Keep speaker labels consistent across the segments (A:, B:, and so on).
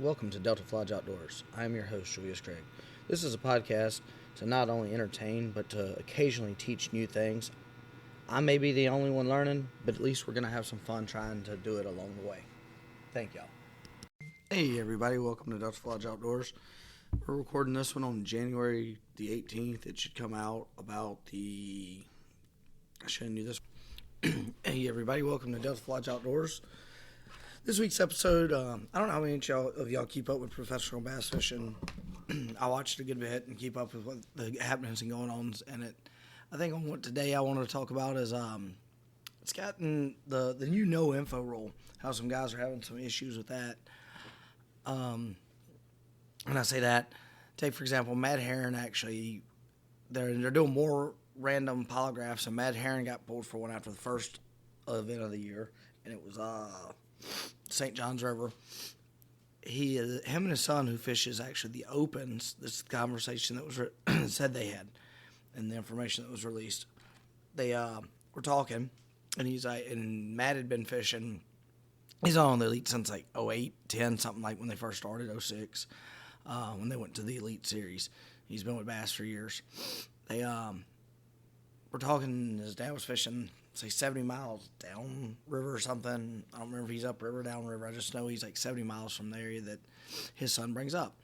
A: welcome to Delta Lodge Outdoors. I am your host, Julius. This is a podcast to not only entertain, but to occasionally teach new things. I may be the only one learning, but at least we're going to have some fun trying to do it along the way. Thank y'all. Hey everybody, welcome to Delta Lodge Outdoors. We're recording this one on January the 18th. It should come out about I shouldn't do this. Hey everybody, welcome to Delta Lodge Outdoors. This week's episode, I don't know how many of y'all keep up with professional bass fishing. I watched a good bit and keep up with what the happenings and going ons, and I think on what today I wanted to talk about is it's gotten the new no info rule. How some guys are having some issues with that. When I say that, take for example, Matt Herron actually they're doing more random polygraphs, and Matt Herron got pulled for one after the first event of the year, and it was St. John's River. Him and his son, who fishes actually the opens, this is the conversation that was said they had, and the information that was released. They were talking, and he's like, and Matt had been fishing. He's on the Elite since like 08, 10, something like when they first started, 06, when they went to the Elite series. He's been with Bass for years. They were talking, his dad was fishing, say 70 miles down river or something. I don't remember if he's upriver, downriver. I just know he's like 70 miles from the area that his son brings up.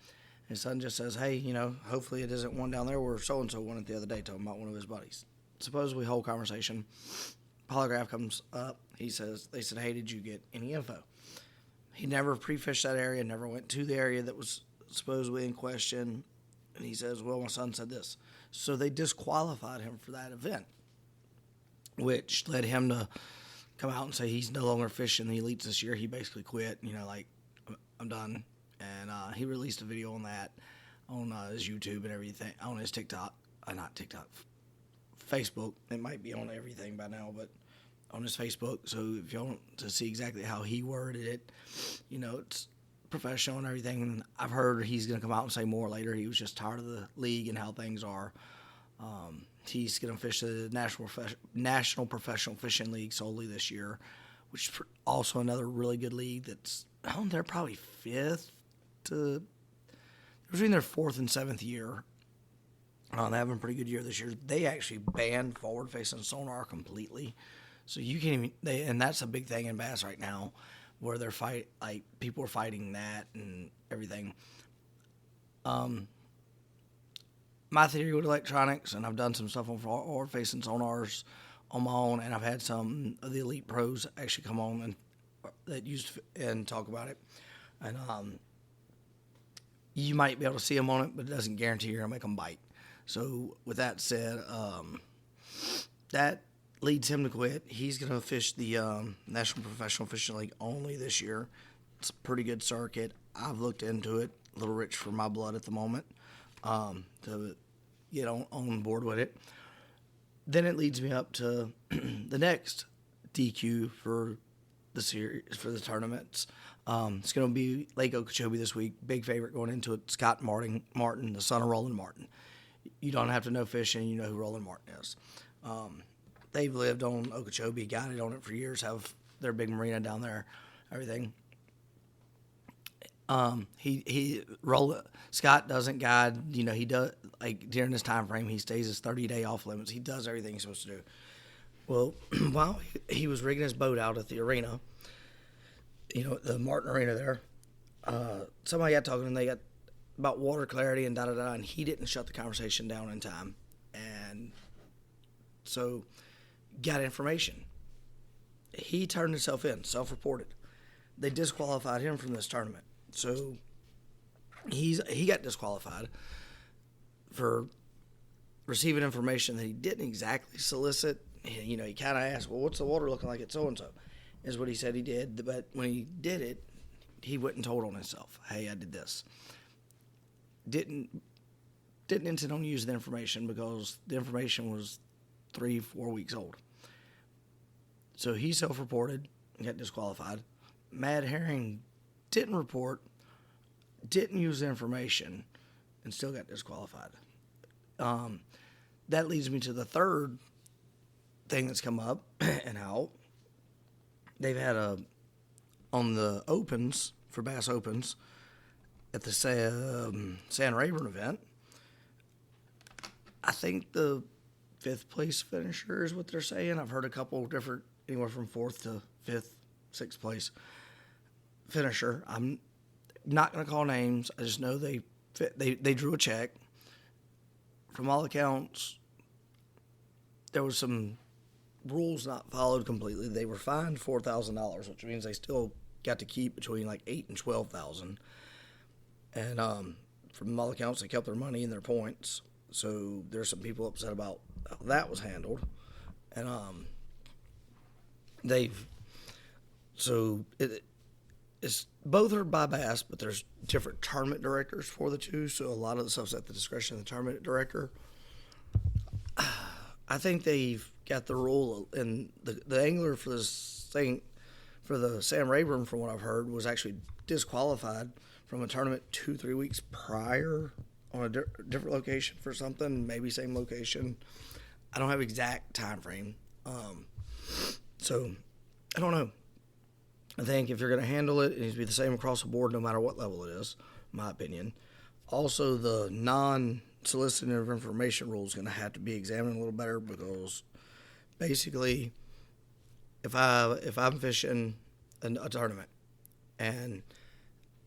A: His son just says, hey, hopefully it isn't one down there where so-and-so won it the other day, talking about one of his buddies. Supposedly, whole conversation. Polygraph comes up. They said, hey, did you get any info? He never pre-fished that area, never went to the area that was supposedly in question. And he says, well, my son said this. So they disqualified him for that event, which led him to come out and say he's no longer fishing the Elites this year. He basically quit, I'm done. And he released a video on that on his YouTube and everything, on his TikTok, not TikTok, Facebook. It might be on everything by now, but on his Facebook. So if you want to see exactly how he worded it, it's professional and everything. I've heard he's going to come out and say more later. He was just tired of the league and how things are. He's going to fish the National Professional Fishing League solely this year, which is also another really good league that's, they're probably between their fourth and seventh year. They're having a pretty good year this year. They actually banned forward-facing sonar completely. So you can't even, and that's a big thing in bass right now, where people are fighting that and everything. My theory with electronics, and I've done some stuff on forward-facing sonars on my own, and I've had some of the Elite pros actually come on and talk about it. And you might be able to see them on it, but it doesn't guarantee you're going to make them bite. So with that said, that leads him to quit. He's going to fish the National Professional Fishing League only this year. It's a pretty good circuit. I've looked into it, a little rich for my blood at the moment, to get on board with it. Then it leads me up to the next DQ for the series, for the tournaments. It's going to be Lake Okeechobee this week. Big favorite going into it, Scott Martin, the son of Roland Martin. You don't have to know fishing, you know who Roland Martin is. They've lived on Okeechobee, guided on it for years, have their big marina down there, everything. Scott doesn't guide, he does, like during this time frame, he stays his 30-day off limits. He does everything he's supposed to do. Well, while he was rigging his boat out at the arena, the Martin Arena there, somebody got talking to him, they got about water clarity and da-da-da, and he didn't shut the conversation down in time. And so got information. He turned himself in, self-reported. They disqualified him from this tournament. So he got disqualified for receiving information that he didn't exactly solicit. He kind of asked, well, what's the water looking like at so-and-so, is what he said he did. But when he did it, he went and told on himself, hey, I did this. Didn't intend on using the information because the information was 3-4 weeks old. So he self-reported and got disqualified. Matt Herring didn't report, didn't use the information, and still got disqualified. That leads me to the third thing that's come up and how they've had on the opens, for Bass Opens, at the Sam Rayburn event. I think the 5th place finisher is what they're saying. I've heard a couple different, anywhere from 4th to 5th, 6th place finisher. I'm not going to call names. I just know they drew a check. From all accounts, there was some rules not followed completely. They were fined $4,000, which means they still got to keep between like $8,000 and $12,000. And from all accounts, they kept their money and their points. So there's some people upset about how that was handled. And it's both are by Bass, but there's different tournament directors for the two. So a lot of the stuff's at the discretion of the tournament director. I think they've got the rule, and the angler for this thing, for the Sam Rayburn, from what I've heard, was actually disqualified from a tournament 2-3 weeks prior on a different location for something, maybe same location. I don't have exact time frame. So I don't know. I think if you're going to handle it, it needs to be the same across the board no matter what level it is, in my opinion. Also, the non-soliciting of information rule is going to have to be examined a little better, because basically, if I'm fishing a tournament and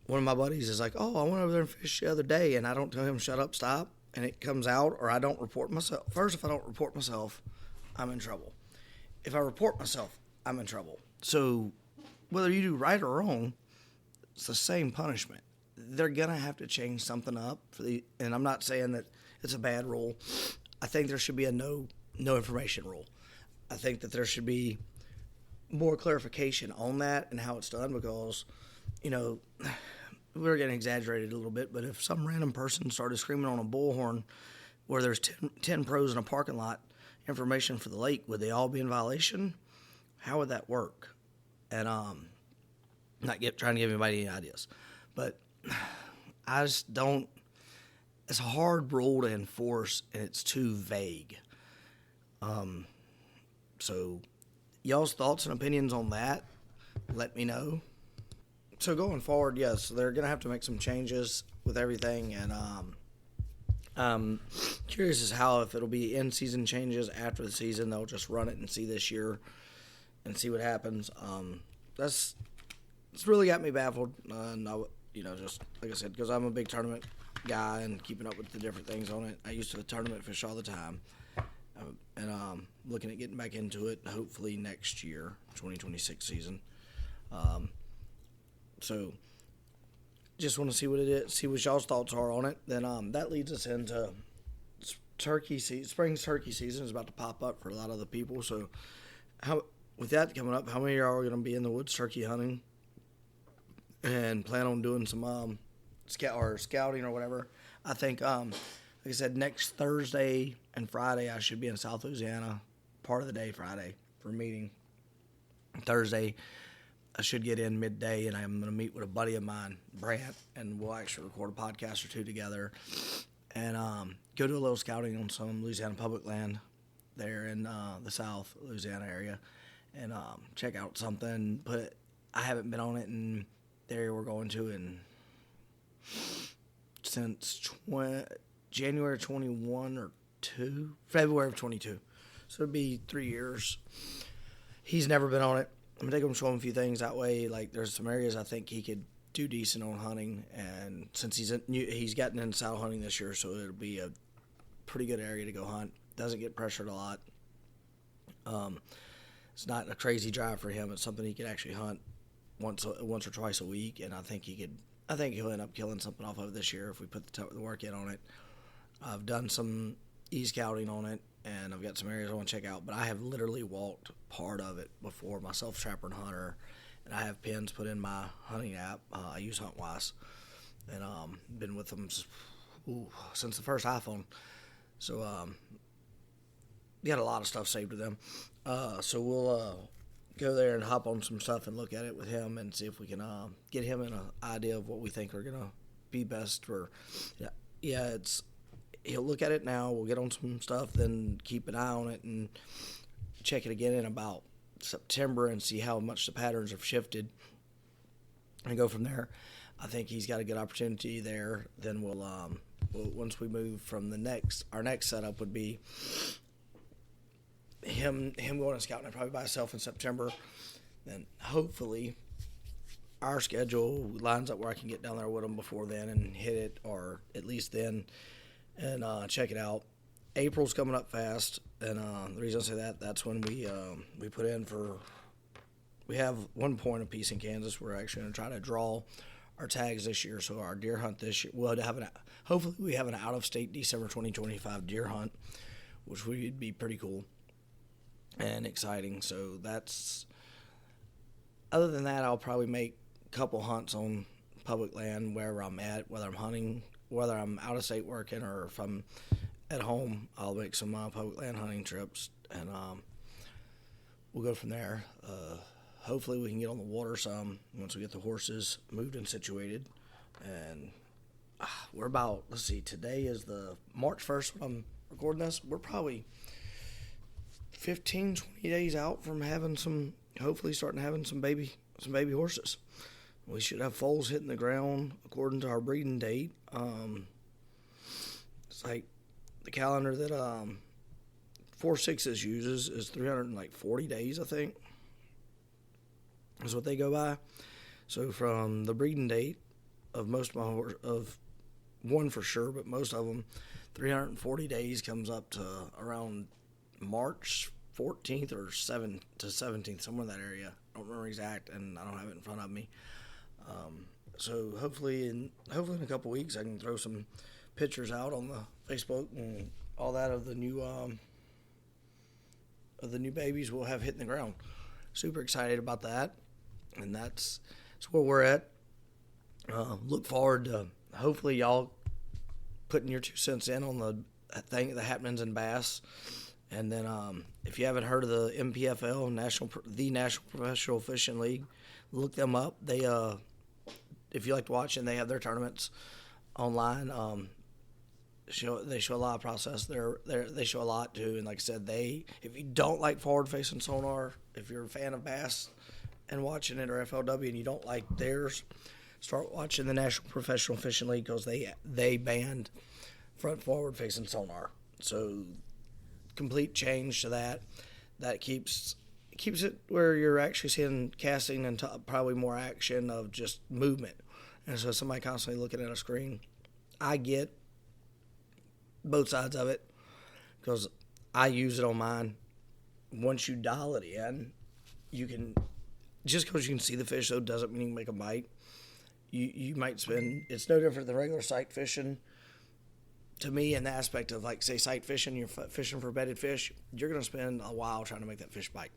A: one of my buddies is like, oh, I went over there and fished the other day, and I don't tell him shut up, stop, and it comes out, or I don't report myself. First, if I don't report myself, I'm in trouble. If I report myself, I'm in trouble. So whether you do right or wrong, it's the same punishment. They're going to have to change something up and I'm not saying that it's a bad rule. I think there should be a no information rule. I think that there should be more clarification on that and how it's done, because, we're getting exaggerated a little bit, but if some random person started screaming on a bullhorn where there's 10 pros in a parking lot, information for the lake, would they all be in violation? How would that work? And not trying to give anybody any ideas, but I just don't. It's a hard rule to enforce, and it's too vague. So y'all's thoughts and opinions on that, let me know. So going forward, yes, they're going to have to make some changes with everything, and I'm curious as how, if it'll be in-season changes after the season, they'll just run it and see this year and see what happens. It's really got me baffled, just like I said, because I'm a big tournament guy and keeping up with the different things on it. I used to tournament fish all the time, and looking at getting back into it, hopefully next year, 2026 season. So just want to see what it is, see what y'all's thoughts are on it. Then that leads us into turkey season. Spring turkey season is about to pop up for a lot of the people. So with that coming up, how many of y'all are going to be in the woods turkey hunting and plan on doing some scouting or whatever? I think, like I said, next Thursday and Friday I should be in South Louisiana, part of the day Friday for a meeting. Thursday I should get in midday, and I'm going to meet with a buddy of mine, Brant, and we'll actually record a podcast or two together and go do a little scouting on some Louisiana public land there in the South Louisiana area, and check out something. But I haven't been on it in the area we're going to since January 21 or 2, February of 22. So it'd be 3 years. He's never been on it. I'm gonna take him and show him a few things. That way, like, there's some areas I think he could do decent on hunting, and since he's gotten into saddle hunting this year, so it'll be a pretty good area to go hunt. Doesn't get pressured a lot. It's not a crazy drive for him. It's something he could actually hunt once or twice a week, and I think he'll end up killing something off of it this year if we put the work in on it. I've done some e-scouting on it, and I've got some areas I want to check out, but I have literally walked part of it before, myself, Trapper and Hunter, and I have pins put in my hunting app. I use HuntWise, and been with them since the first iPhone. So got a lot of stuff saved to them. So we'll go there and hop on some stuff and look at it with him and see if we can get him an idea of what we think are going to be best for. He'll look at it now. We'll get on some stuff, then keep an eye on it and check it again in about September and see how much the patterns have shifted and go from there. I think he's got a good opportunity there. Then we'll once we move from our next setup would be him going to scouting probably by himself in September. Then hopefully our schedule lines up where I can get down there with him before then and hit it, or at least then, and check it out. April's coming up fast, and the reason I say that's when we put in for. We have 1 point apiece in Kansas. We're actually going to try to draw our tags this year. So our deer hunt this year, hopefully we have an out-of-state December 2025 deer hunt, which would be pretty cool and exciting. So other than that, I'll probably make a couple hunts on public land wherever I'm at, whether I'm hunting, whether I'm out-of-state working, or if I'm at home, I'll make some public land hunting trips, and we'll go from there. Hopefully we can get on the water some once we get the horses moved and situated. And we're about, today is the March 1st when I'm recording this. We're probably 15, 20 days out from hopefully starting having some baby horses. We should have foals hitting the ground according to our breeding date. It's like the calendar that 4-6s uses is 340 days, I think. Is what they go by. So from the breeding date of most of my of one for sure, but most of them, 340 days comes up to around March 14th or 7th to 17th, somewhere in that area. I don't remember exact, and I don't have it in front of me. So hopefully in a couple weeks I can throw some pictures out on the Facebook and all that of the new babies we'll have hitting the ground. Super excited about that. And that's where we're at. Look forward to hopefully y'all putting your 2 cents in on the happenings in bass. And then if you haven't heard of the MPFL, National Professional Fishing League, look them up. They if you like to watch, and they have their tournaments online. They show a lot of process. They show a lot too. And like I said, if you don't like forward facing sonar, if you're a fan of bass and watching it, or FLW, and you don't like theirs, start watching the National Professional Fishing League, because they banned front forward facing sonar. So complete change to that. That keeps it where you're actually seeing casting and probably more action of just movement. And so somebody constantly looking at a screen. I get both sides of it because I use it on mine. Once you dial it in, you can. Just because you can see the fish, though, doesn't mean you can make a bite. You might spend. It's no different than regular sight fishing. To me, in the aspect of, like, say, sight fishing, you're fishing for bedded fish, you're going to spend a while trying to make that fish bite.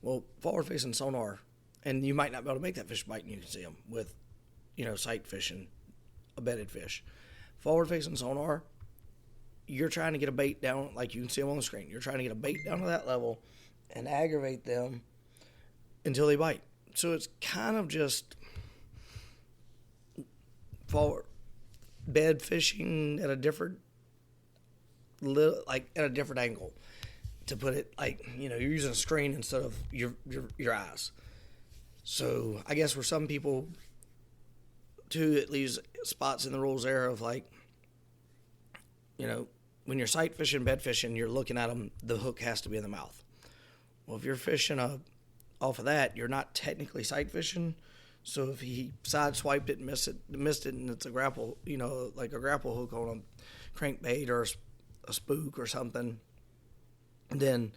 A: Well, forward-facing sonar, and you might not be able to make that fish bite, and you can see them with, sight fishing, a bedded fish. Forward-facing sonar, you're trying to get a bait down, like you can see them on the screen. You're trying to get a bait down to that level and aggravate them until they bite. So it's kind of just forward bed fishing at a different angle, to put it, like, you're using a screen instead of your eyes. So I guess for some people too, it leaves spots in the rules there of, like, when you're sight fishing, bed fishing, you're looking at them, the hook has to be in the mouth. Well, if you're fishing off of that, you're not technically sight fishing. So if he sideswiped it and missed it, and it's a grapple, like a grapple hook on a crankbait or a spook or something, then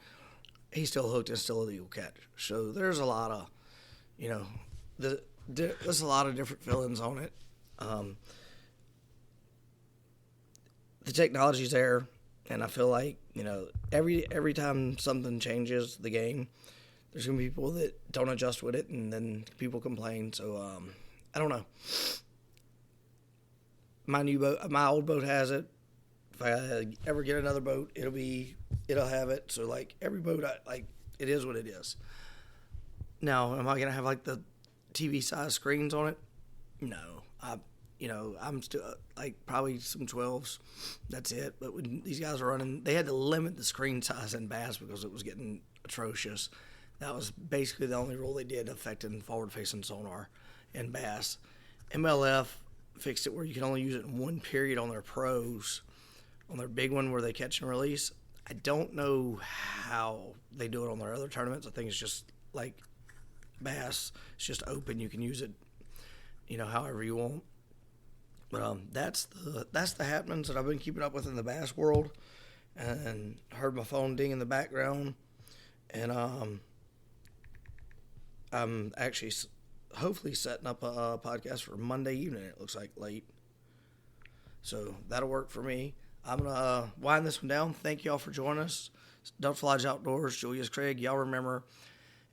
A: he's still hooked and still a legal catch. So there's a lot of, there's a lot of different feelings on it. The technology's there, and I feel like, every time something changes the game, there's going to be people that don't adjust with it, and then people complain. So, I don't know. My old boat has it. If I ever get another boat, it'll have it. So, like, every boat, it is what it is. Now, am I going to have, like, the TV size screens on it? No. I'm still, like, probably some 12s. That's it. But when these guys are running, they had to limit the screen size in bass because it was getting atrocious. That was basically the only rule they did affecting forward-facing sonar.
B: in bass. MLF fixed it where you can only use it in one period on their pros, on their big one where they catch and release. I don't know how they do it on their other tournaments. I think it's just like bass. It's just open. You can use it, however you want. But that's the happenings that I've been keeping up with in the bass world, and heard my phone ding in the background, and I'm actually hopefully setting up a podcast for Monday evening. It looks like late, so that'll work for me. I'm gonna wind this one down. Thank y'all for joining us. Delta Lodge Outdoors, Julius, Craig. Y'all remember,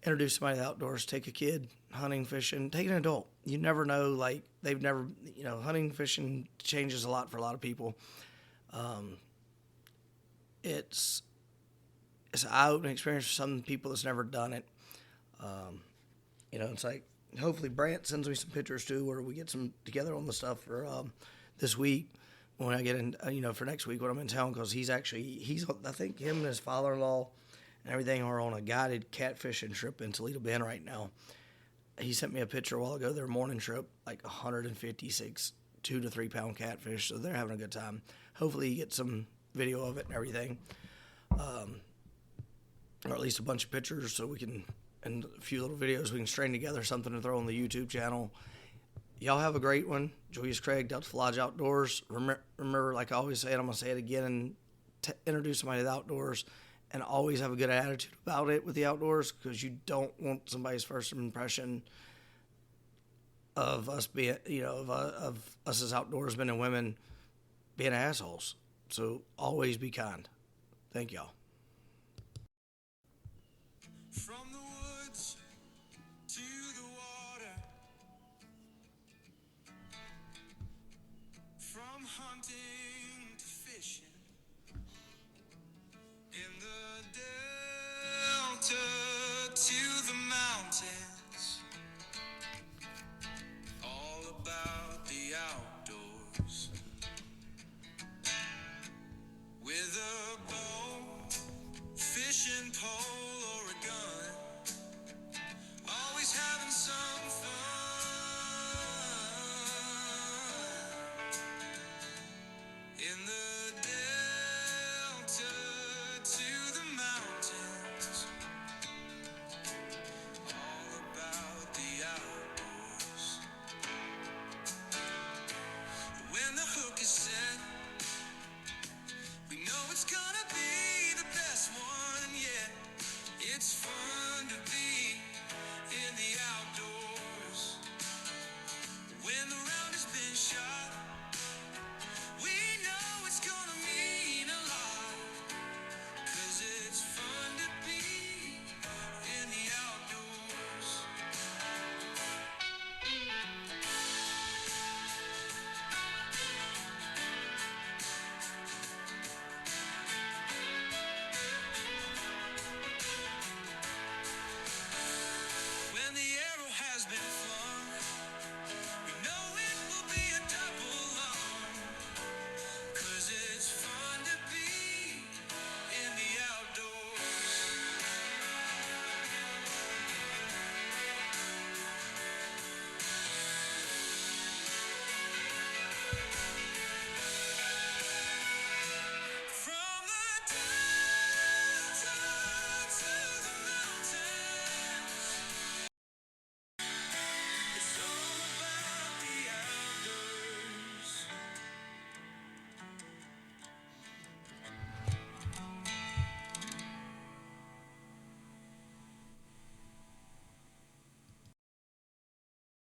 B: introduce somebody to the outdoors. Take a kid hunting, fishing. Take an adult. You never know. Like, they've never, hunting, fishing changes a lot for a lot of people. It's an eye-opening experience for some people that's never done it. It's like, hopefully Brant sends me some pictures too, where we get some together on the stuff for this week when I get in, for next week when I'm in town, because I think him and his father-in-law and everything are on a guided catfishing trip in Toledo Bend right now. He sent me a picture a while ago, their morning trip, like 156 2 to 3 pound catfish, so they're having a good time. Hopefully you get some video of it and everything, or at least a bunch of pictures so we can, and a few little videos we can string together, something to throw on the YouTube channel. Y'all have a great one. Julius, Craig, Delta Lodge Outdoors. Remember, like I always say, and I'm going to say it again, and introduce somebody to the outdoors, and always have a good attitude about it with the outdoors, because you don't want somebody's first impression of us being, of us as outdoorsmen and women being assholes. So always be kind. Thank y'all.
C: From the woods to the water, from hunting to fishing, in the delta to the mountains, all about the outdoors. With a bow, fishing pole, or a gun, always having some fun. In the delta to the mountains, all about the outdoors. When the hook is set, we know it's gonna